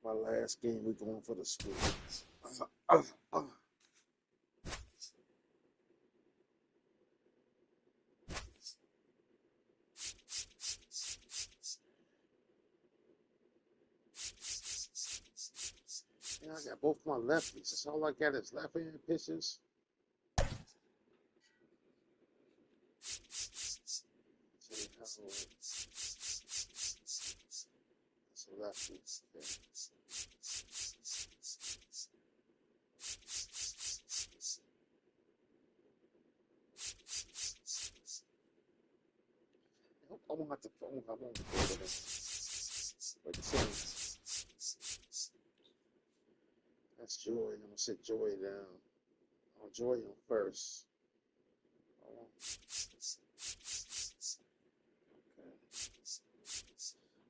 My last game, we're going for the squeeze. Yeah, I got both my lefties. That's all I got is left-hand pitches. That's a lefty. Yeah. I won't have to. I won't go with it. But that's Joy. I'm gonna sit Joy down. I'll Joy him first. Okay.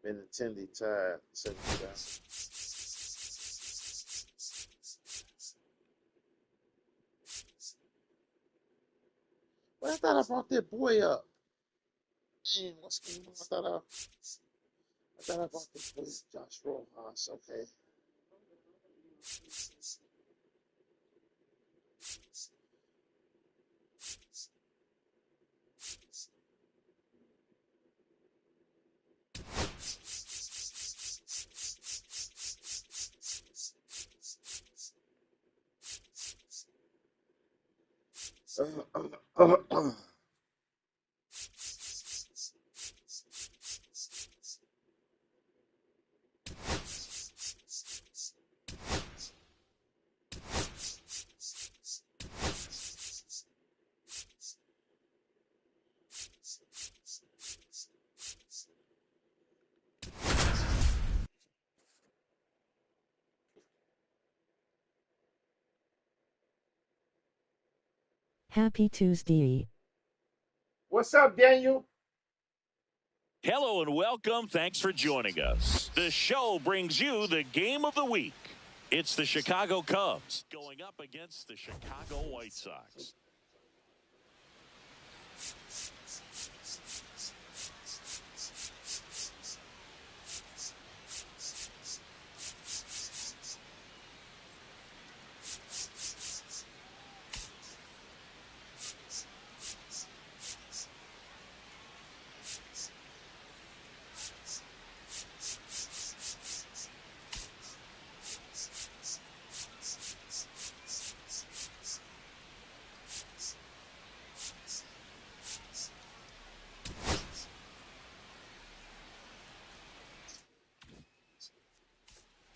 Benintendi tied 7,000. But I thought I brought that boy up. Man, what's going on? I thought I brought this boy, Josh Rojas. Okay. Happy Tuesday. What's up, Daniel? Hello and welcome. Thanks for joining us. The show brings you the game of the week. It's the Chicago Cubs going up against the Chicago White Sox.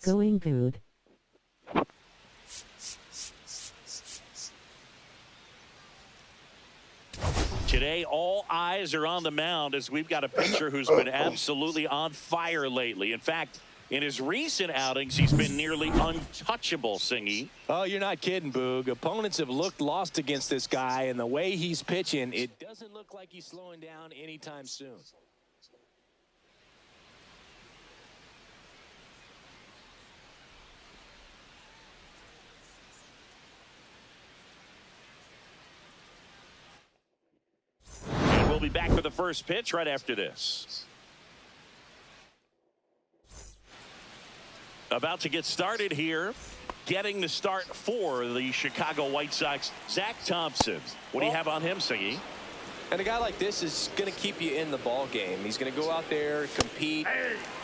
Going good. Today, all eyes are on the mound as we've got a pitcher who's been absolutely on fire lately. In fact, in his recent outings, he's been nearly untouchable, Singy. Oh, you're not kidding, Boog. Opponents have looked lost against this guy, and the way he's pitching, it doesn't look like he's slowing down anytime soon. And we'll be back for the first pitch right after this. About to get started here. Getting the start for the Chicago White Sox, Zach Thompson. What do you have on him, Siggy? And a guy like this is going to keep you in the ball game. He's going to go out there, compete.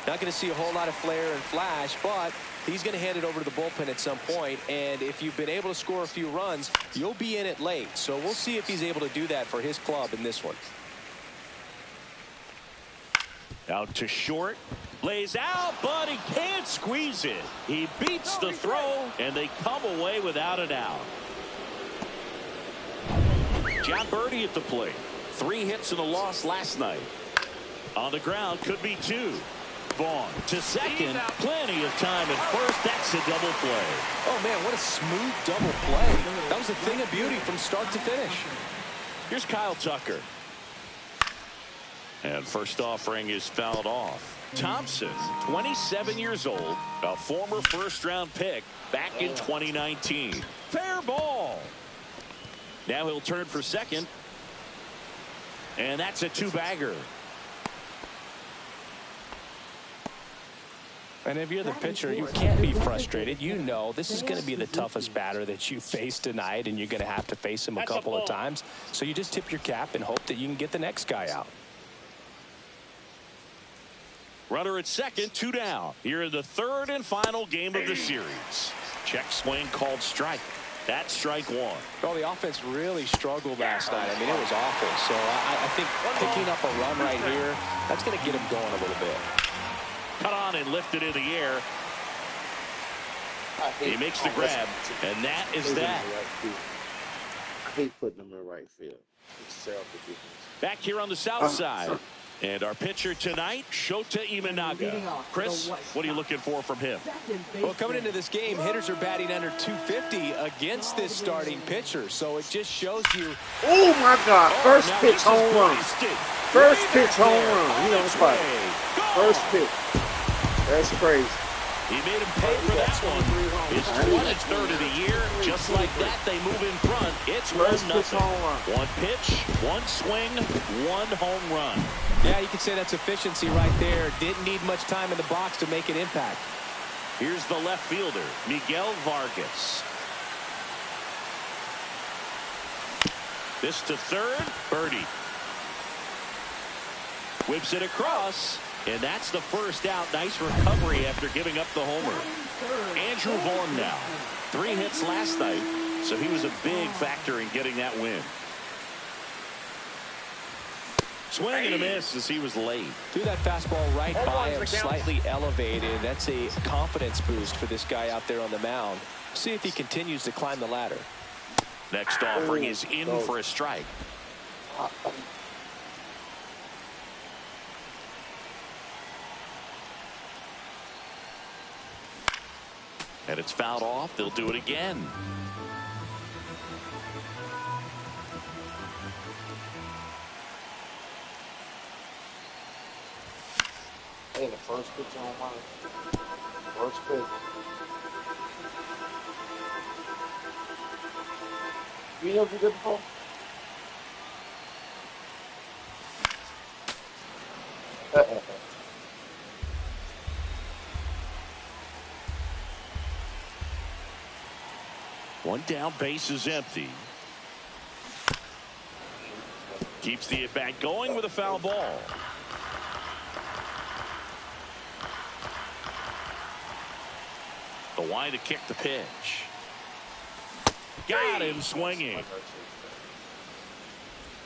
Not going to see a whole lot of flair and flash, but he's going to hand it over to the bullpen at some point. And if you've been able to score a few runs, you'll be in it late. So we'll see if he's able to do that for his club in this one. Out to short. Lays out, but he can't squeeze it. He beats the throw, and they come away without an out. John Birdie at the plate. 3 hits and a loss last night. On the ground, could be 2. Vaughn to second. Plenty of time at first. That's a double play. Oh, man, what a smooth double play. That was a thing of beauty from start to finish. Here's Kyle Tucker. And first offering is fouled off. Thompson, 27 years old, a former first-round pick back in 2019. Fair ball. Now he'll turn for second. And that's a two-bagger. And if you're the pitcher, you can't be frustrated. You know this is going to be the toughest batter that you face tonight, and you're going to have to face him a couple of times. So you just tip your cap and hope that you can get the next guy out. Runner at second, 2 down. Here in the third and final game of the series. Check swing called strike. That's strike one. Well, the offense really struggled last night. I mean, it was awful. So I think picking up a run right here, that's going to get him going a little bit. Cut on and lifted in the air. He makes the grab, and that is that. I hate putting them in right field. It's self-defense. Back here on the south side. And our pitcher tonight, Shota Imanaga. Chris, what are you looking for from him? Well, coming into this game, hitters are batting under 250 against this starting pitcher. So it just shows you. Oh, my God. First pitch home run. First pitch home run. He on fire. First pitch. That's crazy. He made him pay for that one. His 23rd of the year. Just like that, they move in front. It's 1-0. One pitch, one swing, one home run. Yeah, you could say that's efficiency right there. Didn't need much time in the box to make an impact. Here's the left fielder, Miguel Vargas. This to third, birdie. Whips it across. And that's the first out. Nice recovery after giving up the homer. Andrew Vaughn now. 3 hits last night, so he was a big factor in getting that win. Swing and a miss as he was late. Threw that fastball right by him, slightly elevated. That's a confidence boost for this guy out there on the mound. See if he continues to climb the ladder. Next offering is in for a strike. And it's fouled off. They'll do it again. Hey, the first pitch on mine. First pitch. You know what you did before? One down, base is empty. Keeps the at-bat going with a foul ball. The wide to kick the pitch. Got him swinging.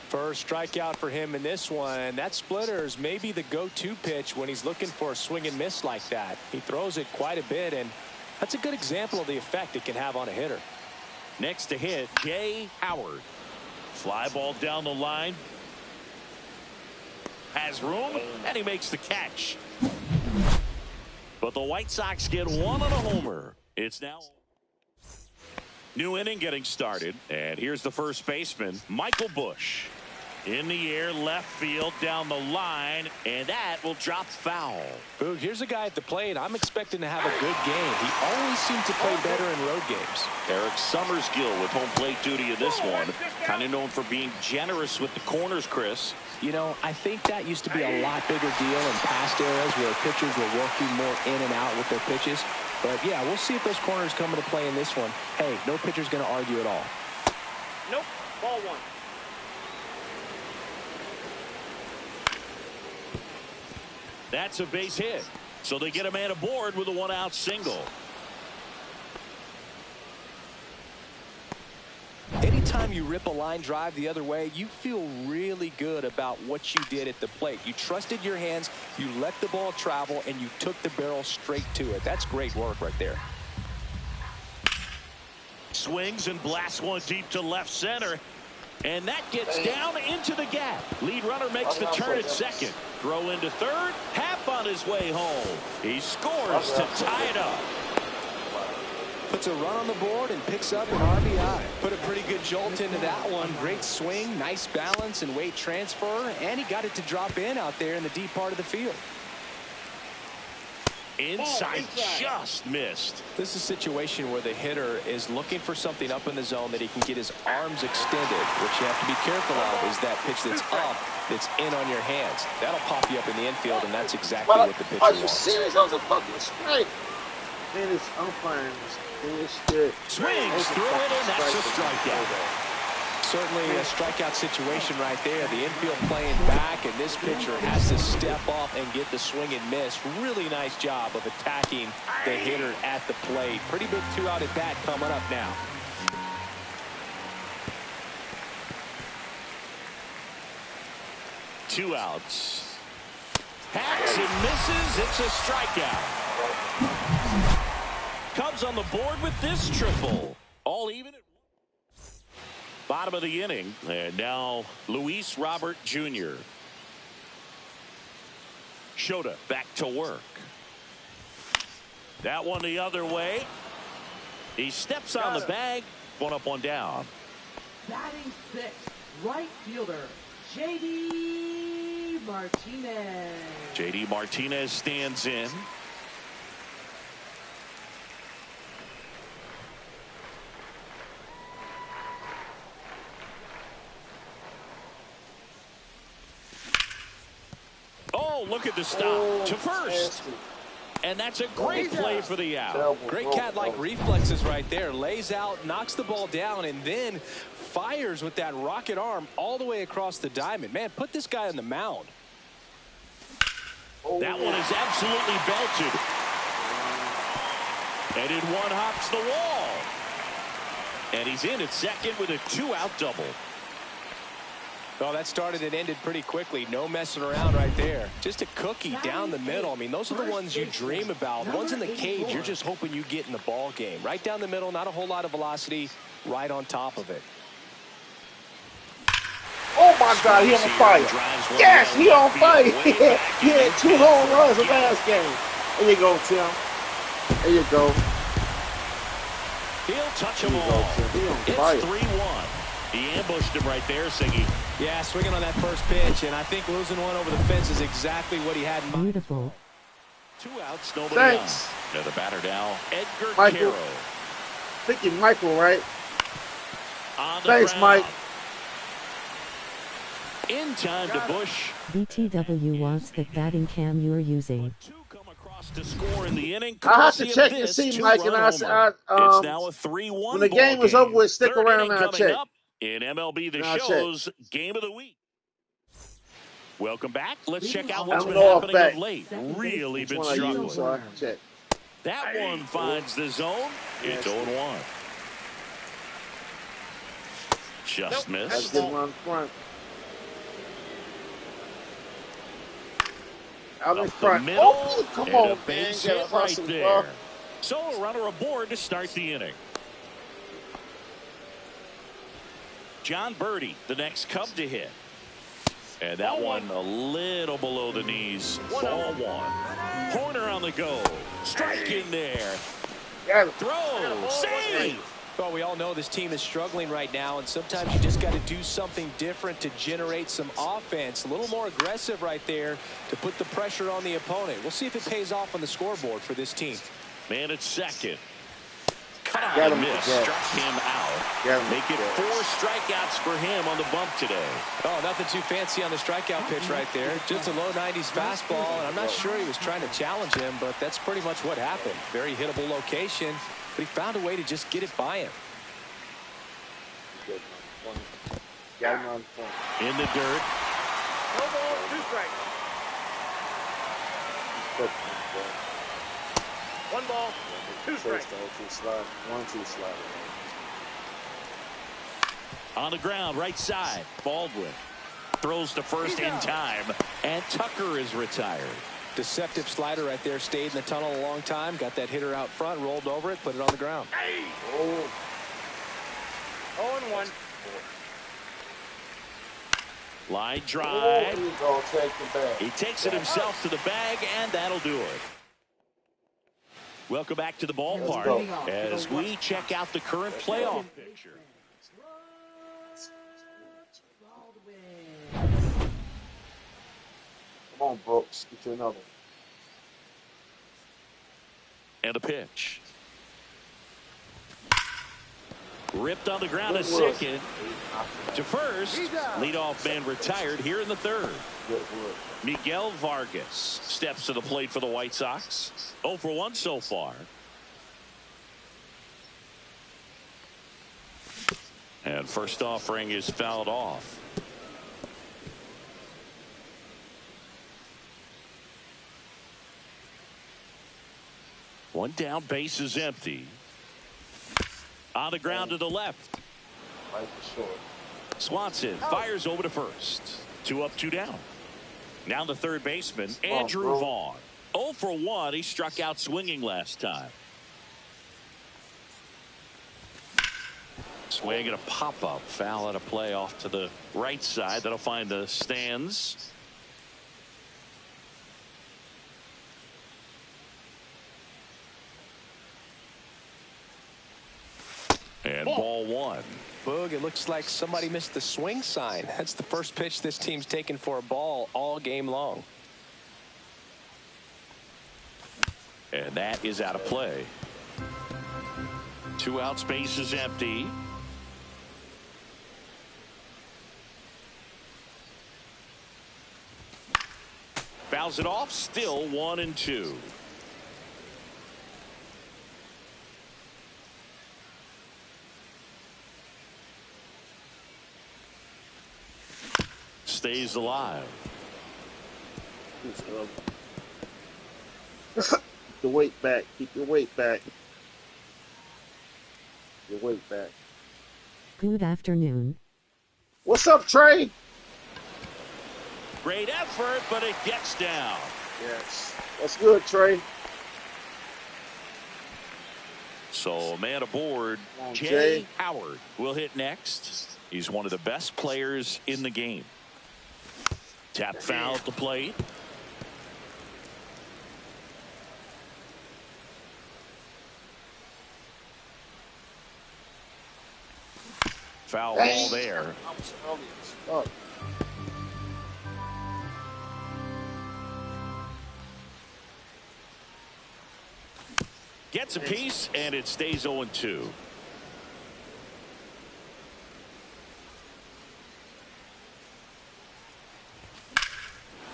First strikeout for him in this one. That splitter is maybe the go-to pitch when he's looking for a swing and miss like that. He throws it quite a bit, and that's a good example of the effect it can have on a hitter. Next to hit, Jay Howard. Fly ball down the line. Has room, and he makes the catch. But the White Sox get one on a homer. It's now new inning getting started. And here's the first baseman, Michael Bush. In the air, left field, down the line, and that will drop foul. Boog, here's a guy at the plate. I'm expecting to have a good game. He always seems to play better in road games. Eric Summersgill with home plate duty in this one. Kind of known for being generous with the corners, Chris. You know, I think that used to be a lot bigger deal in past eras where pitchers were working more in and out with their pitches. But, yeah, we'll see if those corners come into play in this one. Hey, no pitcher's going to argue at all. Nope. Ball one. That's a base hit. So they get a man aboard with a one-out single. Anytime you rip a line drive the other way, you feel really good about what you did at the plate. You trusted your hands, you let the ball travel, and you took the barrel straight to it. That's great work right there. Swings and blasts one deep to left center. And that gets down into the gap. Lead runner makes the turn at second. Throw into third. Happ on his way home. He scores to tie it up. Puts a run on the board and picks up an RBI. Put a pretty good jolt into that one. Great swing, nice balance and weight transfer. And he got it to drop in out there in the deep part of the field. Inside, just missed. This is a situation where the hitter is looking for something up in the zone that he can get his arms extended. What you have to be careful of is that pitch that's up, that's in on your hands. That'll pop you up in the infield, and that's exactly what the pitcher Are you wants. serious? That was a fucking strike. Man, it's umpiring. Swings through it, and that's a strikeout. Certainly a strikeout situation right there. The infield playing back, and this pitcher has to step up and get the swing and miss. Really nice job of attacking the hitter at the plate. Pretty big two-out at bat coming up now. Two outs. Hacks and misses. It's a strikeout. Cubs on the board with this triple. All even at bottom of the inning. And now Luis Robert Jr. Shota back to work. That one the other way. He steps on the bag. One up, one down. Batting sixth, right fielder, J.D. Martinez. J.D. Martinez stands in. Oh, look at the stop to first. And that's a great play for the out. Great cat-like reflexes right there. Lays out, knocks the ball down, and then fires with that rocket arm all the way across the diamond. Man, put this guy on the mound. That one is absolutely belted. And in one hops the wall. And he's in at second with a two-out double. Oh, that started and ended pretty quickly. No messing around right there. Just a cookie down the middle. I mean, those are the ones you dream about. Ones in the cage, you're just hoping you get in the ball game. Right down the middle, not a whole lot of velocity, right on top of it. Oh, my God, he on fire. Yes, he on fire. He had 2 home runs in last game. There you go, Tim. There you go. He'll touch them all. It's 3-1. He ambushed him right there, Siggy. Yeah, swinging on that first pitch, and I think losing one over the fence is exactly what he had in mind. Beautiful. 2 outs, nobody Thanks. on. Now the batter now, Edgar Michael. Caro. Thinking Michael, right? On the Thanks, ground. Mike. In time to Bush. BTW wants that batting cam you're using. 2 come across to score in the inning. I have to courtesy of check to this see, Mike, and two-run it's homer. It's now a 3-1 when the game is over with, stick Third around inning and I'll coming check. up in MLB The I'll Show's Game of the Week. Welcome back. Let's check out what's I'm been off happening back. of late. Really been Which one I use, struggling. so I can check. That one finds the zone. It's 0-1. Just That's missed. good run front. Out in Up the front. middle. Oh, come and on, a man. base Gotta hit right hustle, there. bro. So a runner aboard to start the inning. John Birdie, the next Cub to hit. And that one a little below the knees. Ball 1. Horner on the go. Strike in there. Got it. Throw. Save. Well, we all know this team is struggling right now, and sometimes you just got to do something different to generate some offense. A little more aggressive right there to put the pressure on the opponent. We'll see if it pays off on the scoreboard for this team. Man at second. Got Cut him. miss. Yeah. Struck him out. Got him. Make it 4 strikeouts for him on the bump today. Oh, nothing too fancy on the strikeout pitch right there. Just a low 90s fastball, and I'm not sure he was trying to challenge him, but that's pretty much what happened. Very hittable location, but he found a way to just get it by him. Got him on the point. In the dirt. No ball, 2 strikes. 1 ball, 2 strikes. 1-2 slide. On the ground, right side. Baldwin throws to first in time, and Tucker is retired. Deceptive slider right there. Stayed in the tunnel a long time. Got that hitter out front, rolled over it, put it on the ground. Oh. 0-1. Line Oh, drive. he's gonna take the bag. He takes it himself to the bag, and that'll do it. Welcome back to the ballpark as we check out the current playoff picture. Come on, Brooks. Get you another one. And a pitch. Ripped on the ground at Good work. second. To first. Leadoff man retired here in the third. Good work. Miguel Vargas steps to the plate for the White Sox. 0 for 1 so far. And first offering is fouled off. One down, base is empty. On the ground to the left. Right for short. Swanson fires over to first. 2 up, 2 down. Now the third baseman, Andrew bro. Vaughn. 0 for 1. He struck out swinging last time. Swing and a pop-up. Foul at a play off to the right side. That'll find the stands. And ball 1. Boog, it looks like somebody missed the swing sign. That's the first pitch this team's taken for a ball all game long. And that is out of play. 2 outs, base is empty. Fouls it off, still 1 and 2. Stays alive. Keep the weight back. Keep your weight back. Your weight back. Good afternoon. What's up, Trey? Great effort, but it gets down. Yes. What's good, Trey? So, man aboard, Come on, Jay Jay. Howard will hit next. He's one of the best players in the game. Tap foul at the plate. Foul ball there. Oh. Gets a piece, and it stays 0-2.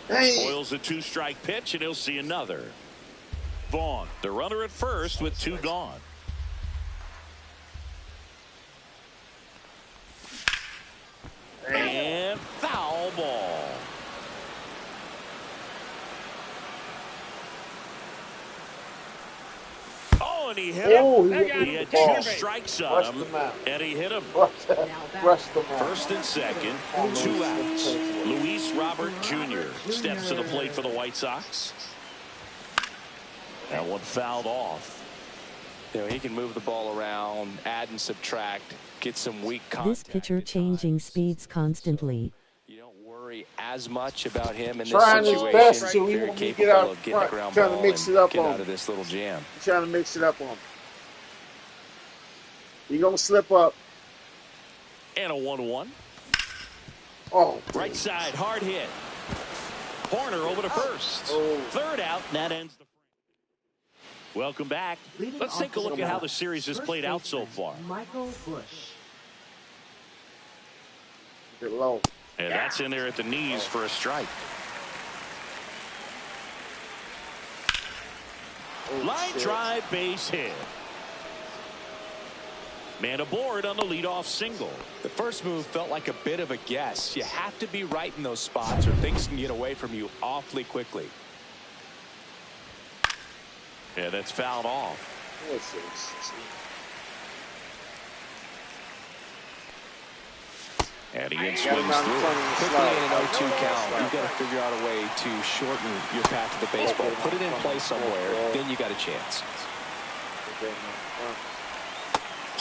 Hey. Boils a 2-strike pitch, and he'll see another. Vaughn, the runner at first with 2 gone. And foul ball. Oh, and he hit him. Oh, He had 2 strikes on him, and he hit him. Rest them out. First and second, 2 outs. Luis Robert Jr. steps to the plate for the White Sox. That one fouled off. You know, he can move the ball around, add and subtract, get some weak contact. This pitcher changing speeds constantly. You don't worry as much about him in this Trying his situation. best to. He Very won't get capable out of getting the front, ground trying to ball mix and it up get on out him. of this little jam. Trying to mix it up on him. You're going to slip up. And a 1-1. Oh, Right side, hard hit. Horner over to first. Oh. Third out, and that ends the frame. Welcome back. Let's take a look at how the series has played out so far. Michael Bush. Get low. And that's in there at the knees for a strike. Oh, Line shit. drive, base hit. Man aboard on the leadoff single. The first move felt like a bit of a guess. You have to be right in those spots or things can get away from you awfully quickly. Yeah, that's fouled off. What's this? And he Got him swings out in through. front of the Quickly slide. in an 0-2 count, you've got to figure out a way to shorten your path to the baseball. Put it in play somewhere, then you got a chance.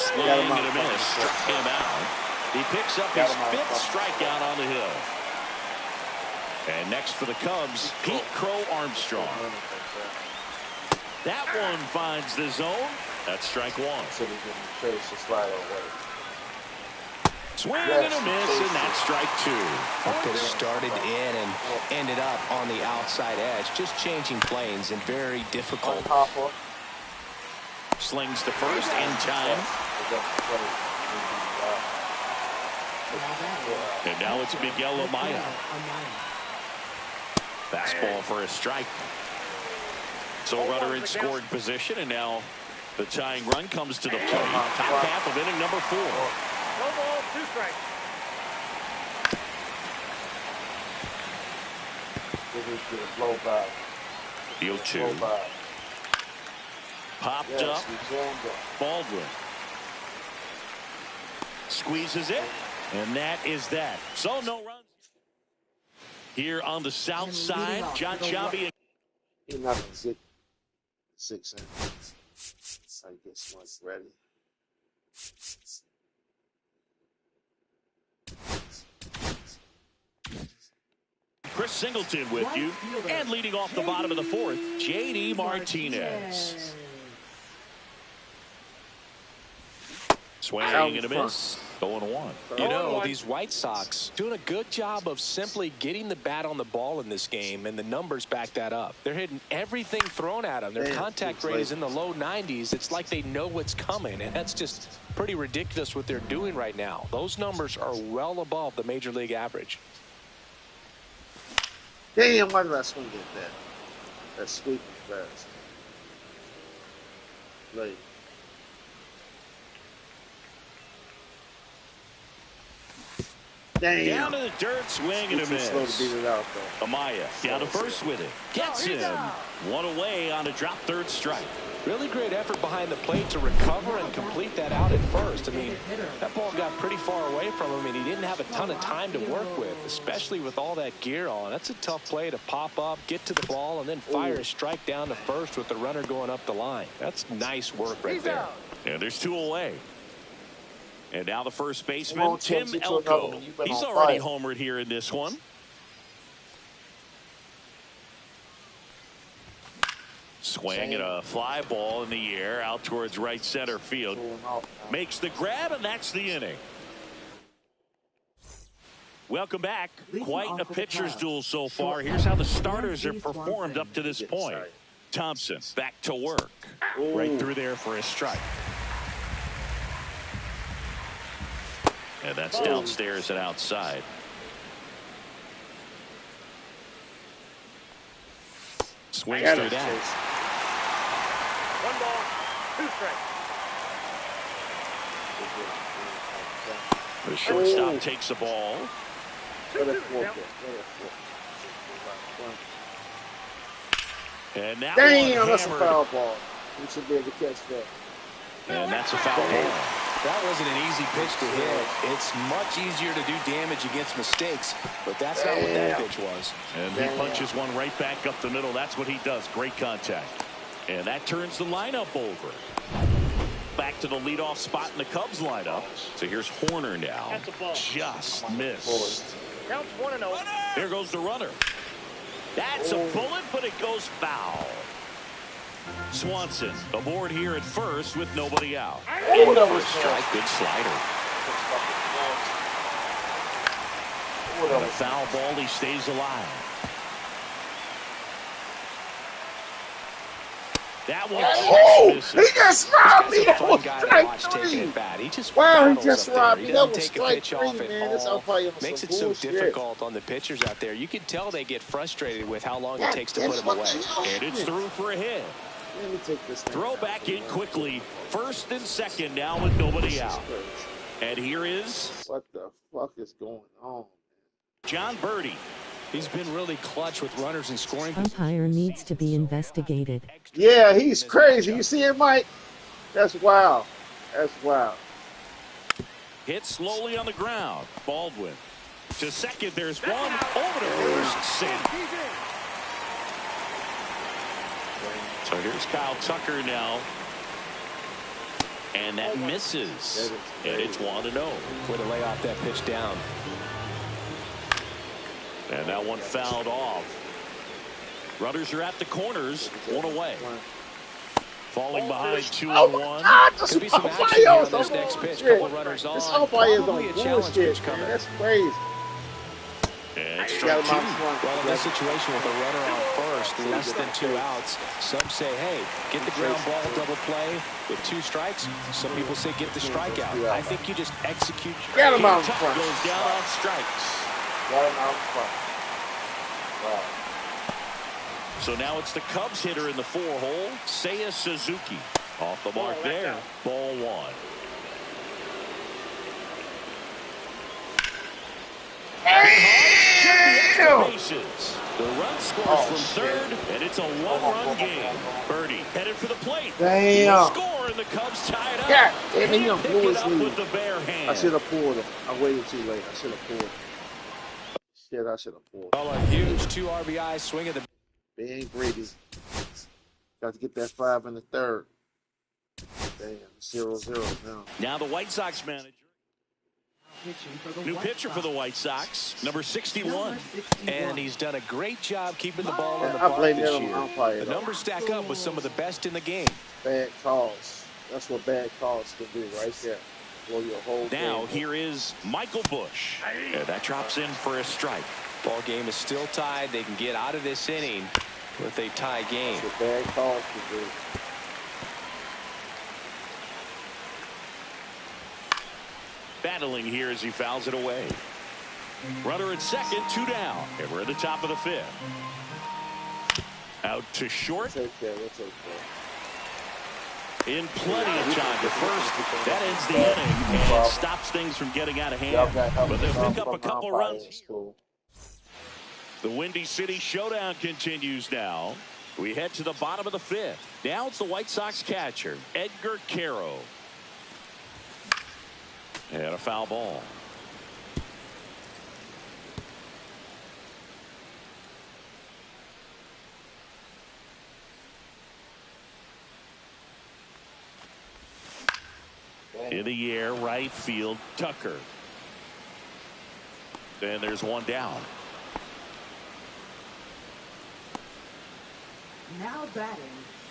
Swing and a miss. Struck him out. He picks up his 5th strikeout on the hill. And next for the Cubs, Pete Crow Armstrong. That one finds the zone. That's strike 1. So he can trace the slide away. Swing and a miss, and that's strike 2. Could have started in and ended up on the outside edge. Just changing planes and very difficult. Slings to first in time. And now it's Miguel Amaya. Fastball for a strike. So runner in scoring position, and now the tying run comes to the plate. Top half of inning number 4. No ball, 2 strikes. The 0-2. Popped up. Baldwin squeezes it, and that is that. So no runs here on the south side. John Chabi. He's not going to sit 6 innings. So he gets much ready. Chris Singleton with you, and leading off the bottom of the 4th, J.D. Martinez. Swinging and a miss. 0-1. You know, these White Sox doing a good job of simply getting the bat on the ball in this game, and the numbers back that up. They're hitting everything thrown at them. Their contact rate is in the low 90s. It's like they know what's coming, and that's just pretty ridiculous what they're doing right now. Those numbers are well above the major league average. Damn, why did I swing at that? That sweep was fast. Late. Damn. Down to the dirt, swing and a miss. Slow to beat it out, though. Amaya down to first with it. Gets him. One away on a drop third strike. Really great effort behind the plate to recover and complete that out at first. I mean, that ball got pretty far away from him, and he didn't have a ton of time to work with, especially with all that gear on. That's a tough play to pop up, get to the ball, and then fire a strike down to first with the runner going up the line. That's nice work right there. And there's 2 away. And now the first baseman, Tim Elko. He's already homered here in this one. Swing and a fly ball in the air out towards right center field. Makes the grab, and that's the inning. Welcome back. Quite a pitcher's duel so far. Here's how the starters have performed up to this point. Thompson back to work. Right through there for a strike. And that's downstairs and outside. Swings through that. 1 ball, 2 strikes. The shortstop takes the ball. And now damn, that's a foul ball. We should be able to catch that. And that's a foul ball. That wasn't an easy pitch to hit. It's much easier to do damage against mistakes, but that's not what that pitch was. And he punches one right back up the middle. That's what he does. Great contact. And that turns the lineup over. Back to the leadoff spot in the Cubs lineup. So here's Horner now. Just missed. Counts 1-0. There goes the runner. That's a bullet, but it goes foul. Swanson aboard here at first with nobody out. In the first strike, good slider. On a foul ball, he stays alive. That one misses. He just robbed me. That was strike 3. He just wow, he just robbed me. He That doesn't was take a strike pitch 3, off man. at This all. umpire was Makes some it so bullshit. difficult on the pitchers out there. You can tell they get frustrated with how long it takes to put them away. And it's through for a hit. Let me take this thing. Throw back in quickly. First and second now with nobody out. And here is what the fuck is going on? John Birdie. He's been really clutch with runners in scoring. Umpire needs to be investigated. Yeah, he's crazy. You see it, Mike? That's wild. That's wild. Hit slowly on the ground. Baldwin to second. There's one over to first. Safe. So here's Kyle Tucker now. And that misses. And it's 1-0. Way to lay off that pitch down. And that one fouled off. Runners are at the corners. 1 away. Falling behind 2-1. Could be some action here on this next pitch. Couple runners on. This umpire is on Probably a challenge bullshit, pitch coming. man. That's crazy. And Got strike him out two. front. Well, in this situation with a runner on first, less than 2 outs, some say, hey, get the ground ball, double play with 2 strikes. Some people say get the strikeout. I think you just execute. Got him out Tuck front. goes down on strikes. Got him out front. Wow. So now it's the Cubs hitter in the 4-hole, Seiya Suzuki. Off the mark there. Ball 1. Bases. The run scores from third, and it's a 1-run game. Birdie headed for the plate. Damn. Score, and the Cubs tie it up. God damn it, Can't he pick it blew up his with lead. the bare hand. I should have pulled him. I waited too late. I should have pulled. Shit, I should have pulled. Oh, a huge 2 RBI swing of the. Big Brady. Got to get that 5 in the third. Damn, 0-0 now. Now the White Sox manager. New pitcher for the White Sox, number 61. And he's done a great job keeping the ball in the I park blame this that on year. umpire. The numbers stack up with some of the best in the game. Bad calls. That's what bad calls can do right there. Blow your whole Now game. here is Michael Bush. And that drops in for a strike. Ball game is still tied. They can get out of this inning with a tie game. That's what bad calls can do. Battling here as he fouls it away. Runner at second, 2 down. And we're at the top of the 5th. Out to short. We'll take care. We'll take care. In plenty of time to first. That ends the inning and stops things from getting out of hand. But they'll pick up a couple runs. Cool. The Windy City Showdown continues now. We head to the bottom of the 5th. Now it's the White Sox catcher, Edgar Caro. And a foul ball. In the air, right field, Tucker. And there's 1 down. Now batting,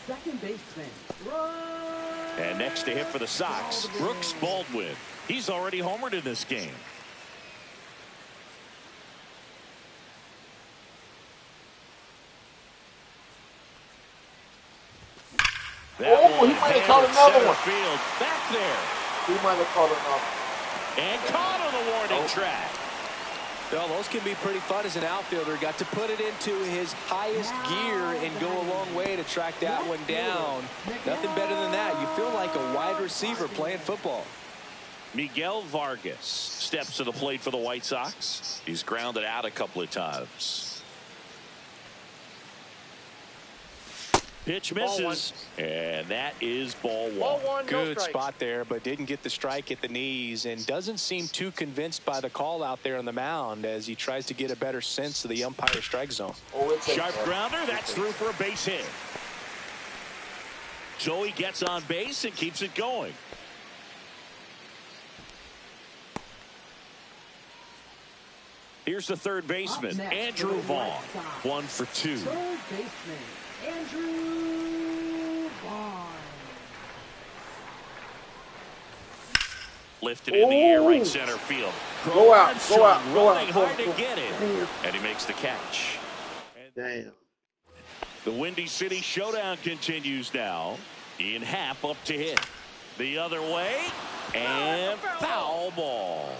second baseman. And next to hit for the Sox, Brooks Baldwin. He's already homered in this game. Oh, he might have caught another one. Field, back there. He might have caught another one. And caught on the warning track. Well, those can be pretty fun as an outfielder. Got to put it into his highest gear and go a long way to track that one down. Nothing better than that. You feel like a wide receiver playing football. Miguel Vargas steps to the plate for the White Sox. He's grounded out a couple of times. Pitch misses, and that is ball 1. Ball 1, no Good strikes. spot there, but didn't get the strike at the knees and doesn't seem too convinced by the call out there on the mound as he tries to get a better sense of the umpire strike zone. Sharp grounder, that's through for a base hit. So he gets on base and keeps it going. Here's the third baseman, Andrew Vaughn. 1 for 2. Third baseman, Andrew Vaughn. Lifted in the air, right center field. Go out, go out, go out. Running hard to get it. And he makes the catch. Damn. The Windy City Showdown continues now. Ian Happ up to hit. The other way. And foul ball.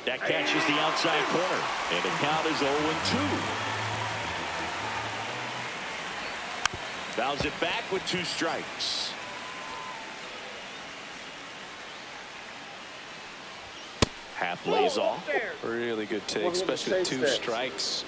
That catches the outside corner. And the count is 0-2. Fouls it back with 2 strikes. Half lays off. Really good take, especially 2 strikes.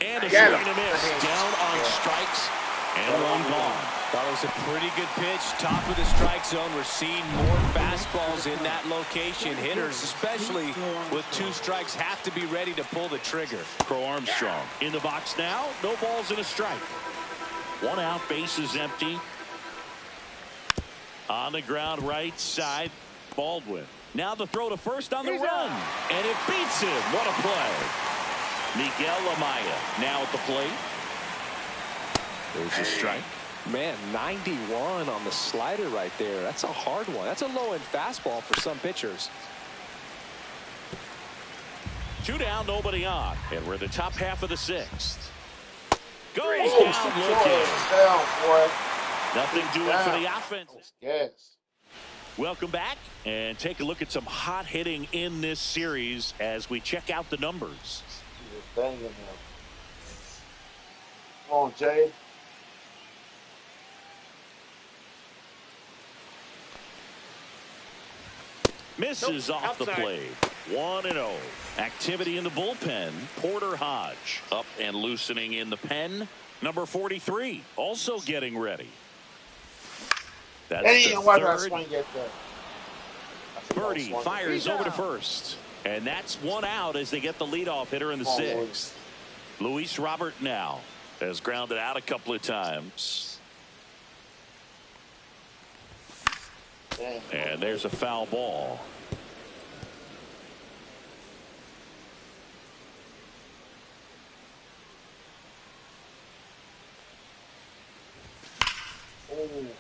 And a swing and a miss. Down on strikes. And 1 gone. That was a pretty good pitch. Top of the strike zone. We're seeing more fastballs in that location. Hitters, especially with 2 strikes, have to be ready to pull the trigger. Crow Armstrong in the box now. No balls and a strike. 1 out, base is empty. On the ground, right side, Baldwin. Now the throw to first on the run. And it beats him. What a play. Miguel Amaya now at the plate. There's a strike. Man, 91 on the slider right there. That's a hard one. That's a low-end fastball for some pitchers. 2 down, nobody on. And we're in the top half of the 6th. Goes Oh, down sit your looking. ass down, boy. Nothing Sit doing for down. the offense. Yes. Welcome back and take a look at some hot hitting in this series as we check out the numbers. You're banging him. Come on, Jay. Misses off the plate. 1-0. Activity in the bullpen. Porter Hodge up and loosening in the pen. Number 43 also getting ready. That's Damn, the why did I third. swing at that? Birdie fires over to first. And that's 1 out as they get the leadoff hitter in the 6th. Luis Robert now has grounded out a couple of times. Damn. And there's a foul ball.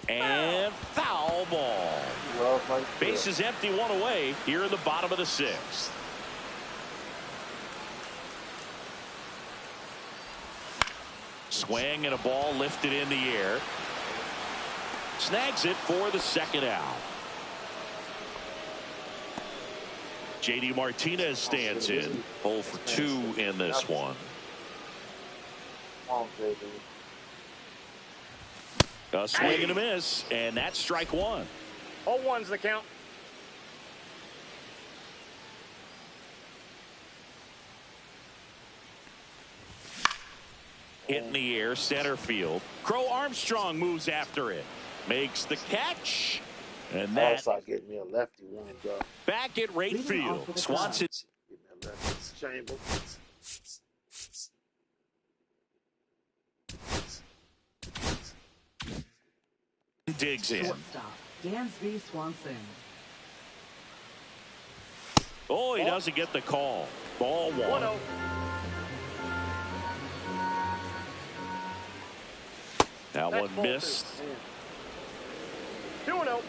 And foul ball. Base is empty, 1 away here in the bottom of the 6th. Swing and a ball lifted in the air. Snags it for the 2nd out. J.D. Martinez stands in. 0 for 2 in this one. Come on, JD. A swing and a miss, and that's strike 1. 0-1's the count. Hit in the air, center field. Crow Armstrong moves after it. Makes the catch. And that's like getting me a lefty wind up. back at right Leading off field. with a Swanson Give me a lefty chamber. digs in. Shortstop, Dansby Swanson. Oh, he doesn't get the call. Ball 1. 1-0. That That's one ball missed. 2-0.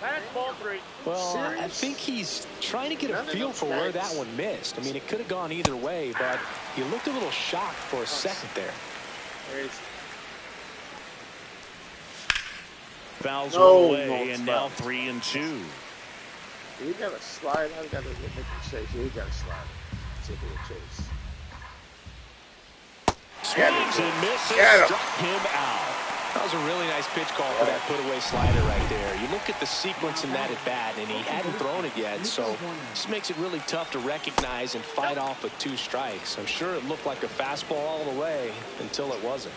Pass ball 3. Well, I Serious? think he's trying to get a None of feel those for where guys. that one missed. I mean, it could have gone either way, but he looked a little shocked for a second there. Crazy. Fouls No, one away, no, and foul. now 3-2. He got a slide. I got to make a chase. He got a slide. Take a chase. Swings and misses. Get him. Struck him out. That was a really nice pitch call for that put-away slider right there. You look at the sequence in that at bat, and he hadn't thrown it yet, so this makes it really tough to recognize and fight off with 2 strikes. I'm sure it looked like a fastball all the way until it wasn't.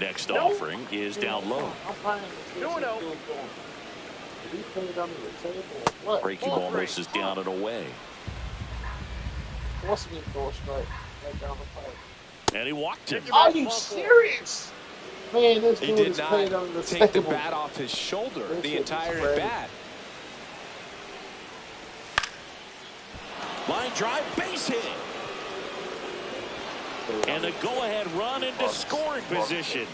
Next offering is down low. 2-0. Breaking ball misses down and away. What's me throw a strike right down the pipe? And he walked him. Are you serious? Man, this He dude did is not played under the take the table. bat off his shoulder This the shit is entire crazy. at-bat. Line drive, base hit. And a go-ahead run into scoring position.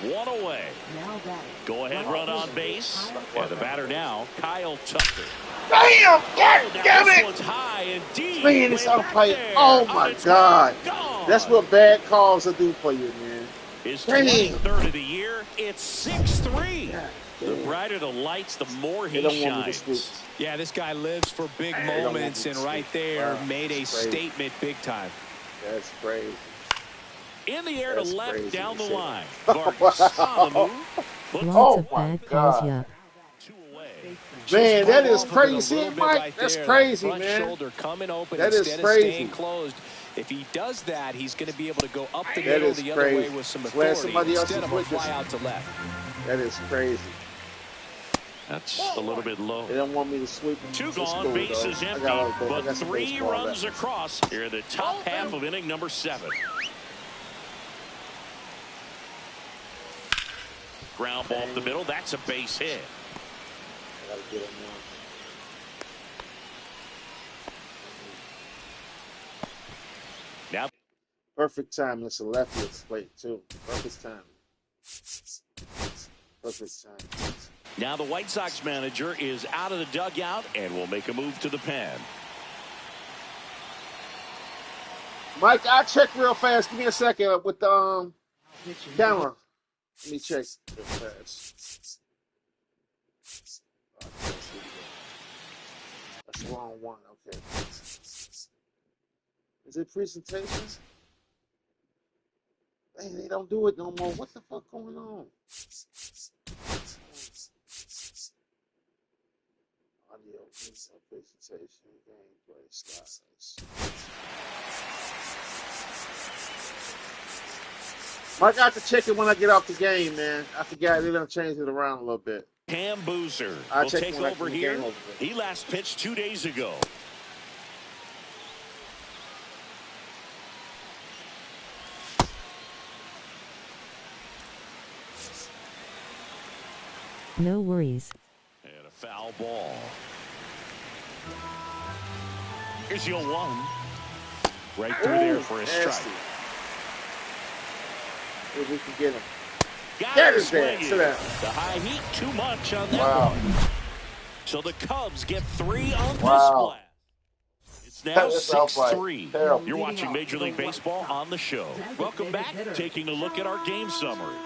1 away. Now batting. Go-ahead run on base. And the batter now, Kyle Tucker. Damn! God Now damn this it! one's high and deep. Man, it's Way out of back play. there. Oh On my its God! way, gone. That's what bad calls will do for you, man. His Damn. 23rd of the year. It's 6-3. God The damn. brighter the lights, the more he They don't want me to shines. scoop. Yeah, this guy lives for big don't want moments, me and to right see. there Wow, made a that's crazy. statement big time. That's crazy. In the air That's to left crazy down to the say. line. Vargas on the move. Puts Lots Oh of my bad calls, God. yup. 2 away. Man, Just that ball is off of it a crazy, little bit Mike. right That's there. crazy, That front man. shoulder coming open That is instead of crazy. staying closed. If he does that, he's going to be able to go up the That middle is the other way crazy. with some Glad authority somebody else instead is of a with fly us. out to left. That is crazy. That's a little bit low. They don't want me to sweep. 2 It's gone, cool, bases though. I empty, got but some 3 baseball runs left. across here in the top half of inning number 7. Ground ball up the middle. That's a base hit. I gotta get him Now Perfect time. It's a lefty at the plate, too. Perfect time. Perfect time. Now the White Sox manager is out of the dugout and will make a move to the pen. Mike, I'll check real fast. Give me a second with the camera. Let me check real fast. That's the wrong one. Okay. Is it presentations? Man, they don't do it no more. What the fuck going on? Audio, presentation, gameplay, slides. Mike, I have to check it when I get off the game, man. I forgot they done changed it around a little bit. Cam Boozer will check take when I over get the here. game over. He last pitched 2 days ago. No worries. And a foul ball. Here's your 1. Right through there for a strike. If we can get him. Got him there. swinging. The high heat too much on that one. So the Cubs get 3 on this blast. It's now 6-3. You're watching Major League Baseball on the show. Welcome back. Taking a look at our game summary.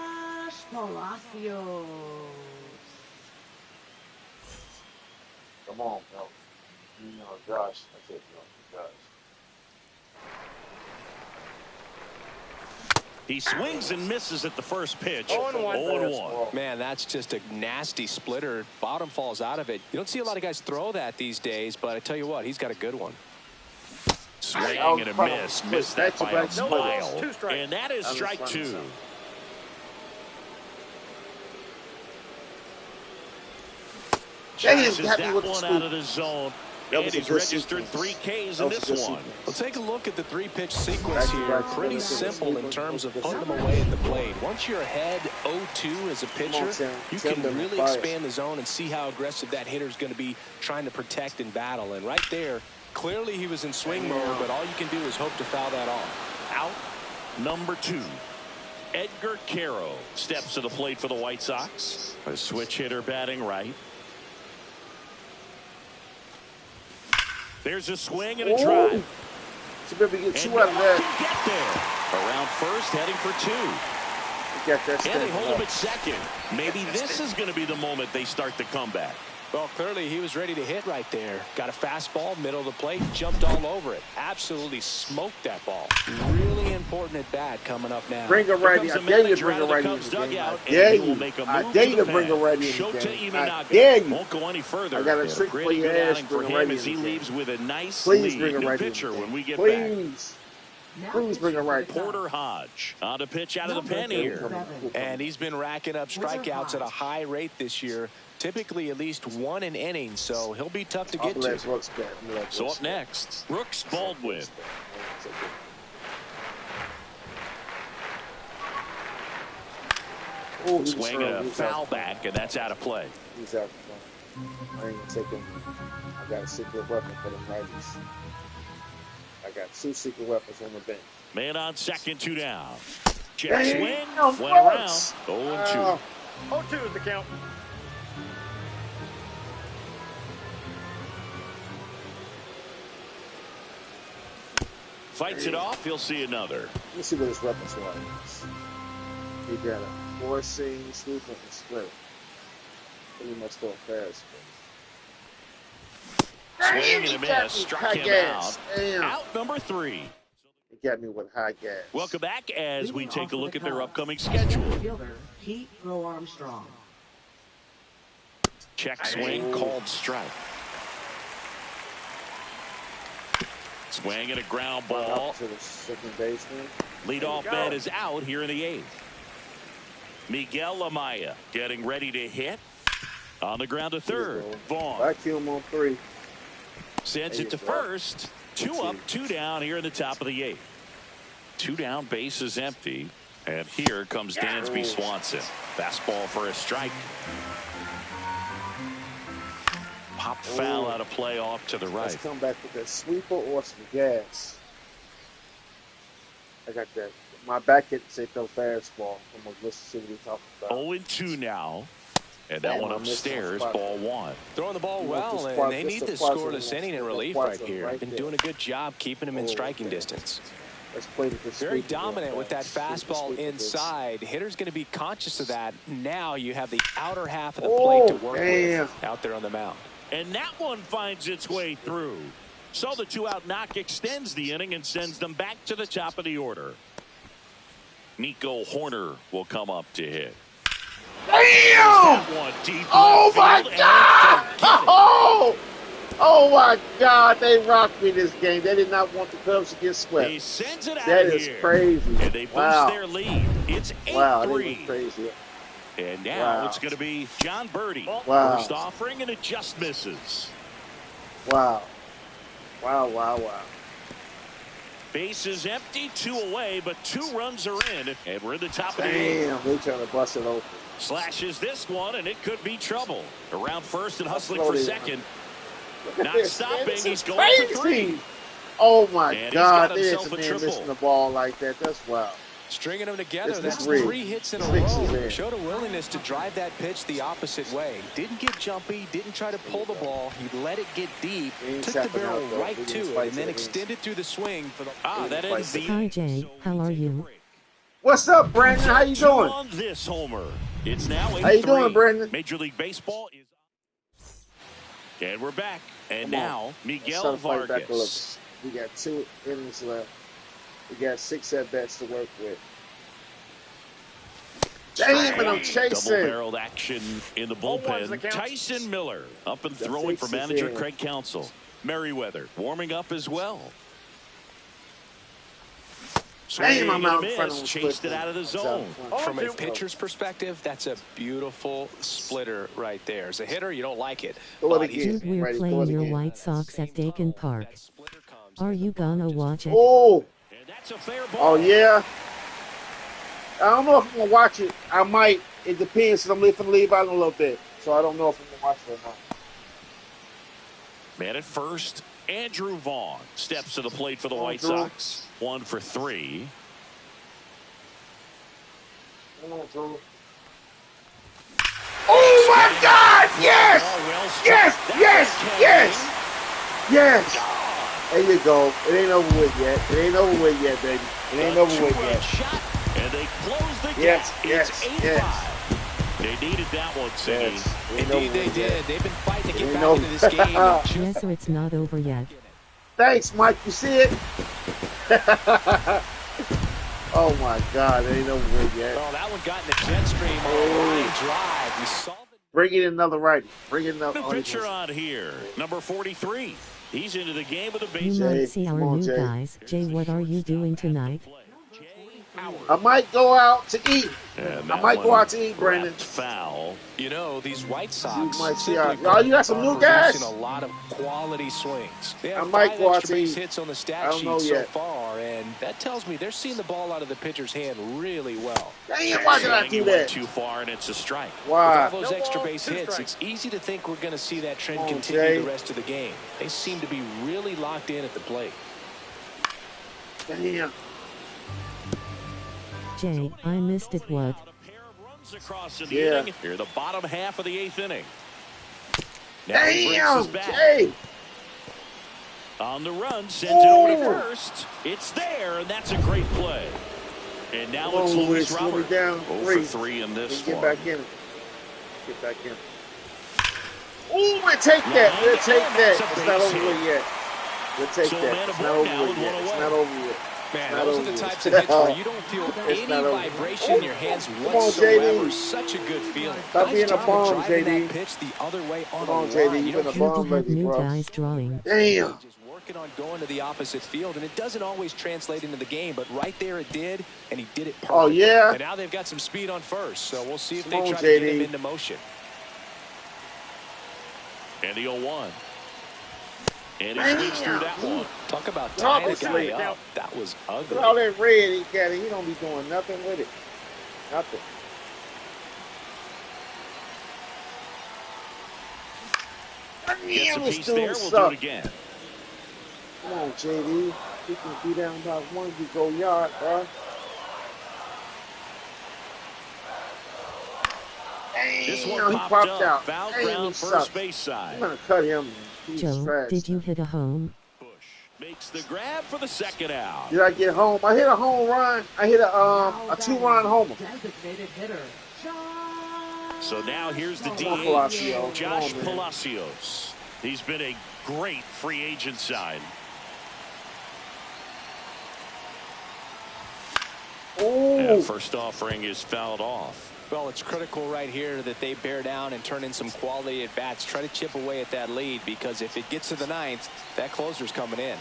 Come on, bro. You know, Josh. I said, no, Josh. He swings and misses at the first pitch. 0-1. Man, that's just a nasty splitter. Bottom falls out of it. You don't see a lot of guys throw that these days, but I tell you what, he's got a good one. Swing and a miss. Missed that by a mile. And that is strike 2. Chases that one out of the zone. And he's registered 3 Ks in this one. Well, take a look at the 3-pitch sequence here. Pretty simple in terms of putting them away at the plate. Once you're ahead 0-2 as a pitcher, you can really expand the zone and see how aggressive that hitter is going to be trying to protect and battle. And right there, clearly he was in swing mode, but all you can do is hope to foul that off. Out number 2. Edgar Caro steps to the plate for the White Sox. A switch hitter batting right. There's a swing and a drive. So maybe get 2 out of that. Get there. Around first, heading for 2. And they hold him at second. Maybe this is going to be the moment they start the comeback. Well, clearly he was ready to hit right there. Got a fastball, middle of the plate, jumped all over it. Absolutely smoked that ball. Really important at bat coming up now. Bring a righty. I dare you to bring a righty in the game. I dare you. I dare you to bring a righty in the game. I dare you. Won't go any further. I got a trick for your ass. For him as he leaves with a nice Please lead. bring a righty Pitcher when we get back. Please bring a righty. Porter Hodge on to pitch out of the pen here. And he's been racking up strikeouts at a high rate this year. Typically at least 1 an inning, so he'll be tough to get to. So up next, Brooks Baldwin. Swing a foul back, and that's out of play. He's out of play. I ain't taking. I got a secret weapon for the righties. I got 2 secret weapons on the bench. Man on second, 2 down. Jet swing, went around. 0-2. 0-2 is the count. Fights it off, he'll see another. Let's see what his repertoire is. He got a 4-seam, sweep, and split. Pretty much go fast. Swing and a miss, struck him out. Damn. Out number 3. He got me with high gas. Welcome back as we take a look at their upcoming schedule. Fielder, Pete Row Armstrong. Check swing, called strike. Swing and a ground ball. To the second baseman. Leadoff man is out here in the 8th. Miguel Amaya getting ready to hit. On the ground to third. Vaughn. Vacuum on 3. Sends it to first. 2 up, 2 down here in the top of the 8th. 2 down, base is empty. And here comes Dansby Swanson. Fastball for a strike. Pop foul out of play off to the right. Let's come back with that sweeper or some gas. I got that. My back hit say no fastball. I'm gonna listen to what he's talking about. 0-2 now. And that Damn, one I missed my upstairs, spot. ball one. Throwing the ball You well, want and they this need this quad- scoreless inning in the relief quad- right here. right Been there. doing a good job keeping him in striking distance. Let's play the Very dominant with that fastball inside. Hitter's going to be conscious of that. Now you have the outer half of the plate to work with out there on the mound. And that one finds its way through. So the 2-out knock extends the inning and sends them back to the top of the order. Nico Horner will come up to hit. Damn! Oh my God! Oh my God! They rocked me this game. They did not want the Cubs to get swept. He sends it out That of is here. crazy. And they boost their lead. It's 8-3. Wow, that was crazy. And now it's going to be John Birdie. Wow. First offering, and it just misses. Wow. Wow. Base is empty, 2 away, but 2 runs are in, and we're in the top of the 8th. Damn, they trying to bust it open. Slashes this one, and it could be trouble. Around first and hustling That's for loaded. second. Look at Not this, stopping. man. This He's is going for 3. crazy. Oh my And God! he's There's got a himself a man triple. missing the ball like that. That's wild. Stringing them together, This that's is rigged. 3 hits in a This is row. rigged. Showed a willingness to drive that pitch the opposite way. Didn't get jumpy, didn't try to pull the ball. He let it get deep, took the barrel right to it, and then extended through the swing for the... That ends the... Hi Jay, how are you? What's up, Brandon? How you doing? On this homer. It's now 83. How you doing, Brandon? Major League Baseball is... And we're back. And Come on. now, Miguel Let's try to fight back a little. Vargas. We got 2 innings left. We got 6 at-bats to work with. Damn it, I'm chasing. Double-barreled action in the bullpen. Tyson Miller up and throwing for manager Craig Counsell. Merriweather warming up as well. Damn, I'm out in front of him. Chased it out of the zone. From a pitcher's perspective, that's a beautiful splitter right there. As a hitter, you don't like it. Dude, we're playing your White Sox at Dakin Park. Are you gonna watch it? Oh! And that's a fair ball. Oh, yeah? I don't know if I'm going to watch it. I might. It depends. I'm going to leave out in a little bit. So I don't know if I'm going to watch it or not. Man at first, Andrew Vaughn steps to the plate for the White Drew. Sox. 1 for 3. Come on, Drew. Oh, my God! Yes! Yes! There you go. It ain't over with yet. It ain't over with yet, baby. It ain't over with yet. Shot, and they close the gap. Yes. It's 8-5. They needed that one, Siggy. Yes. Indeed, they did. They've been fighting to get back over. into this game. Yes, or it's not over yet. Thanks, Mike. You see it? Oh, my God. It ain't over with yet. Oh, that one got in the jet stream on a line drive. We saw the... Bring in another righty. Bring in another Pitcher on here, number 43. He's into the game with a base. You Jay, might see our come on, new Jay. guys. Jay, what are you doing tonight? I might go out to eat. And I might go out to eat, Brandon. Foul. You know, these White Sox might see simply y'all got some new guys? producing a lot of quality swings. They I have might 5 go out extra to base eat. hits on the I stat don't know sheet so yet. far, and that tells me they're seeing the ball out of the pitcher's hand really well. Damn, why did I He do went that? too far, and it's a strike. Why? With all those extra base hits, it's easy to think we're going to see that trend Come on, continue Jay. the rest of the game. They seem to be really locked in at the plate. Damn. Jay, I missed it. What? A pair of runs across in the Yeah. inning. Here, the bottom half of the 8th inning. Now he brings Damn, us back. Jay. On the run, sends it over to first. It's there, and that's a great play. And now Come it's on, Luis Luis, we'll be Robert. down 0 3. for 3 in this Get one. back in. Get back in. Ooh, we'll take that. We'll take that. It's not over with yet. We'll take So, that. man, It's a not ball over now with with yet. one It's away. not over yet. Man, Not those are over the yet. types of hits where you don't feel It's any not over. vibration in your hands Come on, whatsoever. JD. Such a good feeling. Stop Nice being a job of bum, driving JD. that pitch the other way on Come on, a JD. line. You You've don't been a feel Good to bum have lately, new bro. guys drawing. Damn. just working on going to the opposite field, and it doesn't always translate into the game, but right there it did, and he did it perfectly. Oh, yeah? And now they've got some speed on first, so we'll see if Come they on, try to get JD. him into motion. And the 0-1. And he swings through that one. Talk about Talk tying a us guy late. up. That was ugly. Look at all that red he got. He don't be doing nothing with it. Nothing. Gets a Damn, this piece dude there. We'll do suck. it again. Come on, JD. We can be down by one. We go yard, bro. This Damn, one he popped popped up. out. Foul Damn, he ground first sucks. base side. I'm gonna cut him, man. He's Joe, trash. did you Man. hit a home? Bush makes the grab for the second out. Did I get home? I hit a home run. I hit a two-run homer. Designated hitter. So now here's the Come on, DH, Palacios. Josh Come on, man. Palacios. He's been a great free agent sign. Oh, First offering is fouled off. Well, it's critical right here that they bear down and turn in some quality at bats. Try to chip away at that lead, because if it gets to the ninth, that closer's coming in.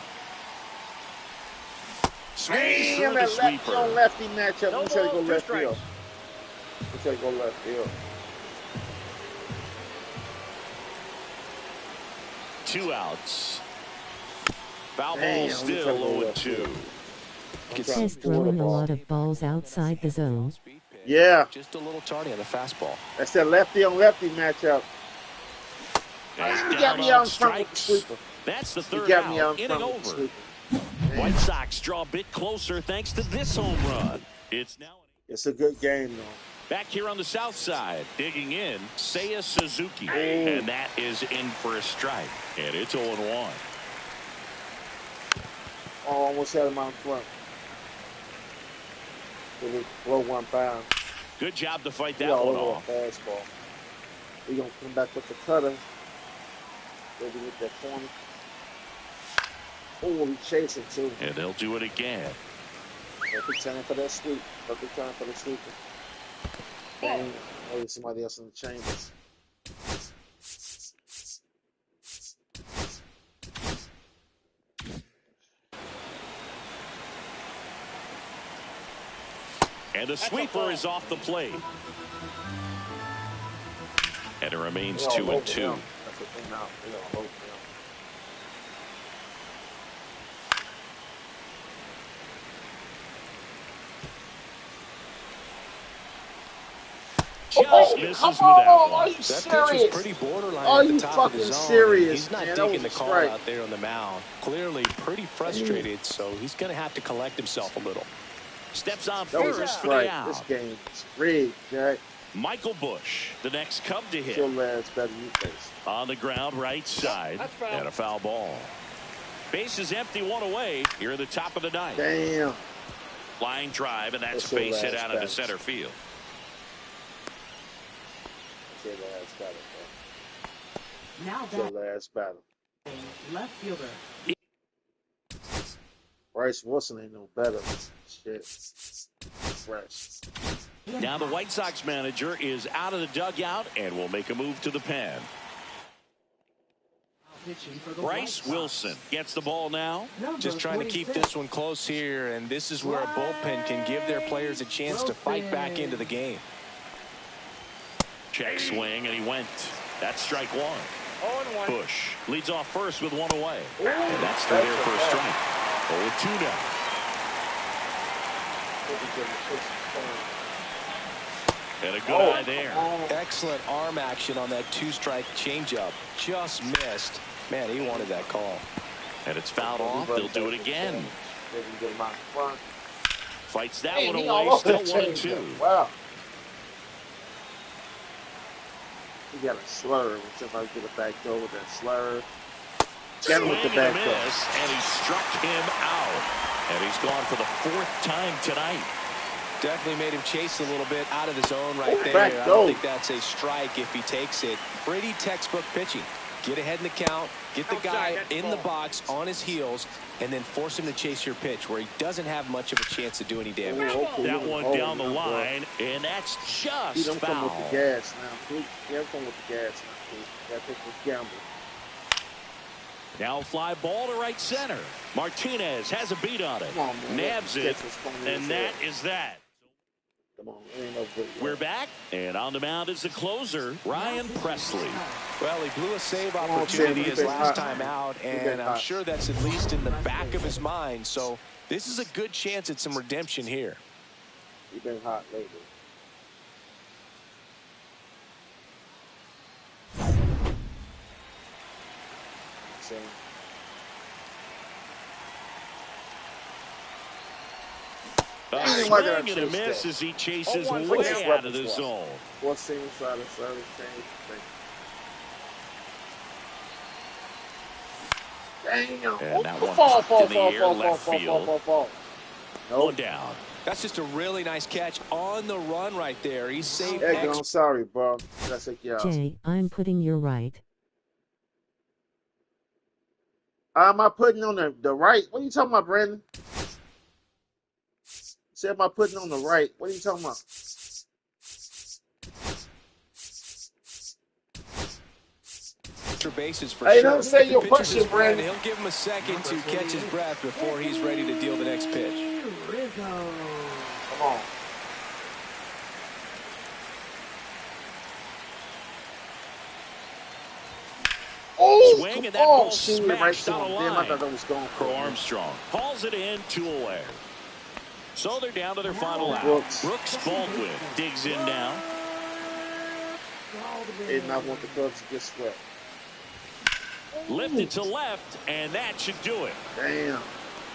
Swings through damn, the that sweeper. lefty matchup. No We try to go ball, 2 left strikes. field. We try to go left field. 2 outs. Foul ball Damn, still we gotta go 0-2. Says throwing a lot of balls outside the zone. Yeah. Just a little tardy on the fastball. That's that lefty on lefty matchup. As He got down me on out in front with the strikes. sweeper. That's the He third got me out out. in Inning front with the over. sweeper. White Sox draw a bit closer thanks to this home run. It's now It's a good game, though. back here on the south side. Digging in, Seiya Suzuki. And that is in for a strike. And it's 0-1. Oh, almost had him out in front. It was blow one pound. Good job to fight He that all one over off. a fastball. We're going to come back with the cutter. Maybe with that corner. Oh, he's chasing, too. And they'll do it again. Perfect time for that sweep. Perfect time for the sweeper. Bang. Oh, there's somebody else in the chambers. And the sweeper is off the plate. And it remains 2-2. That's the thing now. They all over him. Just misses with that Are one. you That serious? pitch was pretty borderline Are at the you top of the fucking zone. serious, He's not man? That digging the was a call strike. out there on the mound. Clearly pretty frustrated, so he's going to have to collect himself a little. Steps on That was a first for the strike. out. This game is rigged, Jack. Michael Bush, the next Cub to hit. Your last better than you face. On the ground, right side. That's foul. And a foul ball. Base is empty, one away. Here at the top of the ninth. Damn. Line drive, and that's That's your base hit last out into bat. center field. That's your last battle, bro. Now That's your back last battle. left fielder. Bryce Wilson ain't no better. Shit. Fresh. Now the White Sox manager is out of the dugout and will make a move to the pen. Pitching for the White Bryce Sox. Wilson gets the ball now. Number Just trying to keep 26. this one close here, and this is where a bullpen can give their players a chance to fight back into the game. Check swing, and he went. That's strike one. 0-1. Bush leads off first with one away. And that's through there for a strike. 0-2 now. And a good eye there. Excellent arm action on that two-strike changeup. Just missed. Man, he wanted that call. And it's fouled off. They'll do it again. They can get him out in front. Fights that Hey, one he all away. over Still that 1-2. changeup. Wow. He got a slur. When somebody get a back door with that slur. Get him with the Swing and back a door. miss, and he struck him out. And he's gone for the 4th time tonight. Definitely made him chase a little bit out of the zone right there. back I door. don't think that's a strike if he takes it. Pretty textbook pitching. Get ahead in the count, get the guy Outside, that's in the ball. box on his heels, and then force him to chase your pitch where he doesn't have much of a chance to do any damage. That one down the line, and that's He just don't come with foul. the gas now. He don't come with the gas now. He got to take this gamble. Now fly ball to right center. Martinez has a beat on it. Come on, man. Nabs it, Catch this coming in and his that head. is that. Come on, ain't no good. We're back, and on the mound is the closer, Ryan Presley. Well, he blew a save on, opportunity Tim. his You've been last hot. time out, You've been and I'm hot. sure that's at least in the back of his mind. So this is a good chance at some redemption here. You've been hot lately. So, A Dang, why did I swing and a chase miss that? as he chases 0-1 What is way this out of weapon the swap? zone. 4 seams, side of service, change. Damn. And that one Fall. popped in the air left field. Nope. One down. That's just a really nice catch on the run right there. He saved Yeah, extra. I'm sorry, bro. That's like, yeah. Jay, I'm putting your right. Am I putting on the right? What are you talking about, Brandon? Said am I putting on the right? What are you talking about? Bases for Hey, sure. don't say your The pitcher's question, his friend. Brandon. He'll give him a second to catch his breath before he's ready to deal the next pitch. Come on. Oh, Swing, and that ball smashed out of Damn, I line. thought that was going For for Armstrong. Hauls it in, 2 away. So they're down to their final out. Brooks Baldwin digs in now. They not want the Cubs to get swept. Lifted to left, and that should do it. Damn.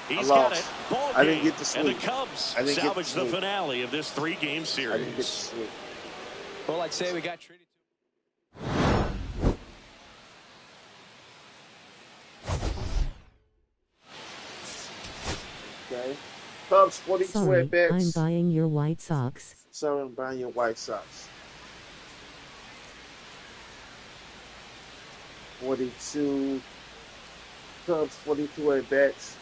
He's got it. Ball I didn't game. get the sweep. And the Cubs salvage the finale of this 3-game series. I didn't get the sweep. Well, I'd say we got treated. Okay. Cubs 42 Sorry, at bats. I'm buying your White Sox. Sorry, I'm buying your White Sox. 42. Cubs 42 at bats.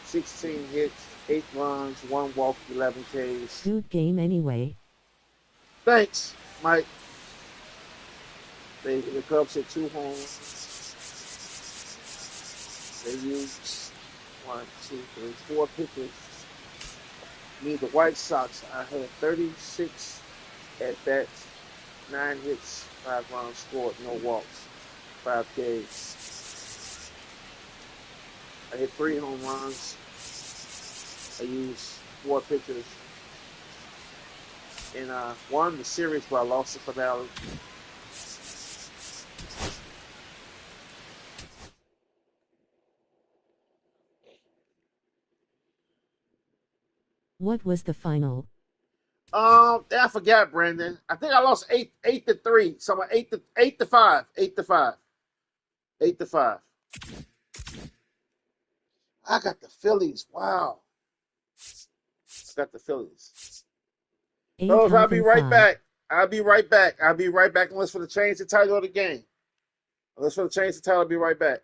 16 hits, 8 runs, 1 walk, 11 Ks. Good game anyway. Thanks, Mike. The Cubs hit 2 homes. They used 4 pitchers. Me, the White Sox, I had 36 at bats, 9 hits, 5 runs scored, no walks, 5 Ks. I hit 3 home runs. I used 4 pitchers. And won the series, but I lost the finale. What was the final? I forgot, Brandon. I think I lost 8-3. So I'm 8-5. 8-5. 8-5. I got the Phillies. Wow. I got the Phillies. Fellas, I'll be right back. I'll be right back. Unless for the change the title of the game. I'll be right back.